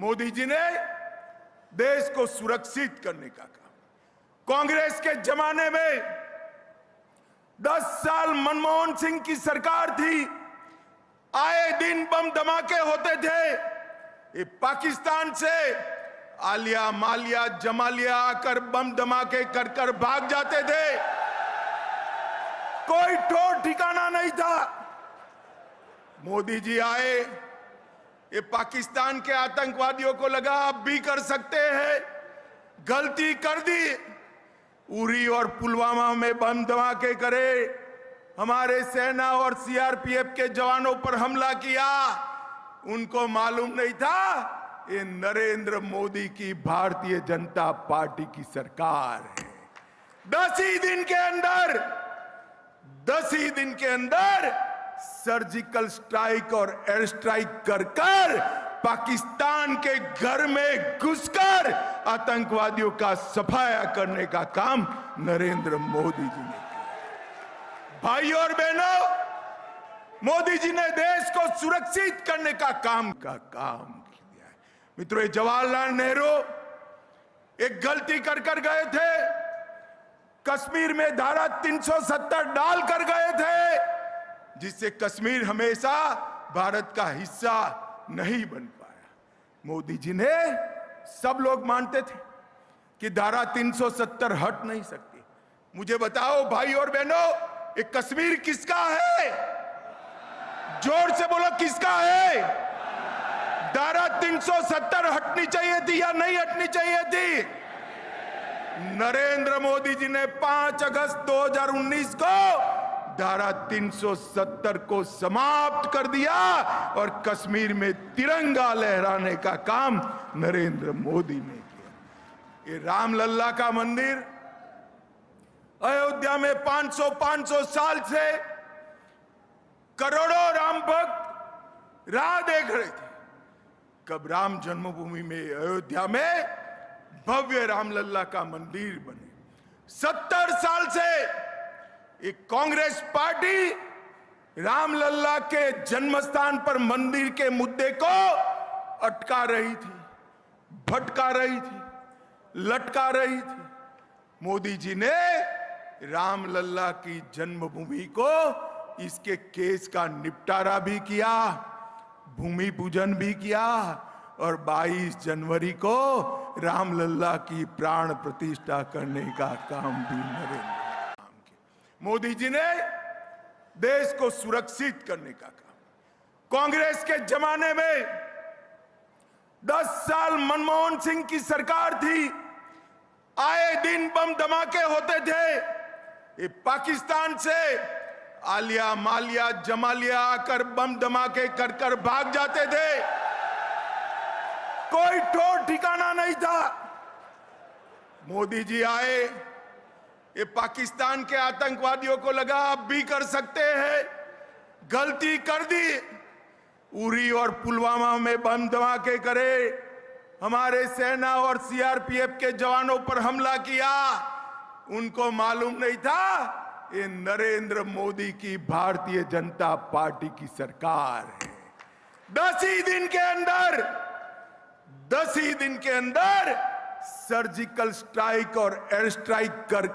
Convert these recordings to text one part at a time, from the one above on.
मोदी जी ने देश को सुरक्षित करने का काम। कांग्रेस के जमाने में 10 साल मनमोहन सिंह की सरकार थी, आए दिन बम धमाके होते थे। ये पाकिस्तान से आलिया मालिया जमालिया आकर बम धमाके कर कर भाग जाते थे, कोई ठोर ठिकाना नहीं था। मोदी जी आए, ये पाकिस्तान के आतंकवादियों को लगा अब भी कर सकते हैं, गलती कर दी। उरी और पुलवामा में बम धमाके करे, हमारे सेना और सीआरपीएफ के जवानों पर हमला किया। उनको मालूम नहीं था ये नरेंद्र मोदी की भारतीय जनता पार्टी की सरकार है। 10 ही दिन के अंदर सर्जिकल स्ट्राइक और एयर स्ट्राइक कर पाकिस्तान के घर में घुसकर आतंकवादियों का सफाया करने का काम नरेंद्र मोदी जी ने किया। भाइयों और बहनों, मोदी जी ने देश को सुरक्षित करने का काम किया है। मित्रों, जवाहरलाल नेहरू एक गलती कर गए थे, कश्मीर में धारा 370 डाल कर गए थे, जिससे कश्मीर हमेशा भारत का हिस्सा नहीं बन पाया। मोदी जी ने, सब लोग मानते थे कि धारा 370 हट नहीं सकती। मुझे बताओ भाई और बहनों, ये कश्मीर किसका है? जोर से बोलो, किसका है? धारा 370 हटनी चाहिए थी या नहीं हटनी चाहिए थी? नरेंद्र मोदी जी ने 5 अगस्त 2019 को धारा 370 को समाप्त कर दिया और कश्मीर में तिरंगा लहराने का काम नरेंद्र मोदी ने किया। ये रामलल्ला का मंदिर अयोध्या में 500 साल से करोड़ों राम भक्त राह देख रहे थे कब राम जन्मभूमि में अयोध्या में भव्य रामलल्ला का मंदिर बने। 70 साल से एक कांग्रेस पार्टी रामलल्ला के जन्मस्थान पर मंदिर के मुद्दे को अटका रही थी, भटका रही थी, लटका रही थी। मोदी जी ने रामलल्ला की जन्मभूमि को, इसके केस का निपटारा भी किया, भूमि पूजन भी किया और 22 जनवरी को रामलल्ला की प्राण प्रतिष्ठा करने का काम भी नरेंद्र मोदी जी ने देश को सुरक्षित करने का काम। कांग्रेस के जमाने में 10 साल मनमोहन सिंह की सरकार थी, आए दिन बम धमाके होते थे। ये पाकिस्तान से आलिया मालिया जमालिया आकर बम धमाके कर कर भाग जाते थे, कोई ठोर ठिकाना नहीं था। मोदी जी आए, ये पाकिस्तान के आतंकवादियों को लगा अब भी कर सकते हैं, गलती कर दी। उरी और पुलवामा में बम धमाके करे, हमारे सेना और सीआरपीएफ के जवानों पर हमला किया। उनको मालूम नहीं था ये नरेंद्र मोदी की भारतीय जनता पार्टी की सरकार है। 10 ही दिन के अंदर सर्जिकल स्ट्राइक और एयर स्ट्राइक कर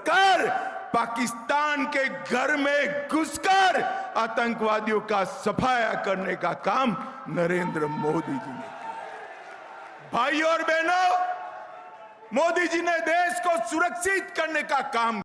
पाकिस्तान के घर में घुसकर आतंकवादियों का सफाया करने का काम नरेंद्र मोदी जी ने किया। भाइयों और बहनों, मोदी जी ने देश को सुरक्षित करने का काम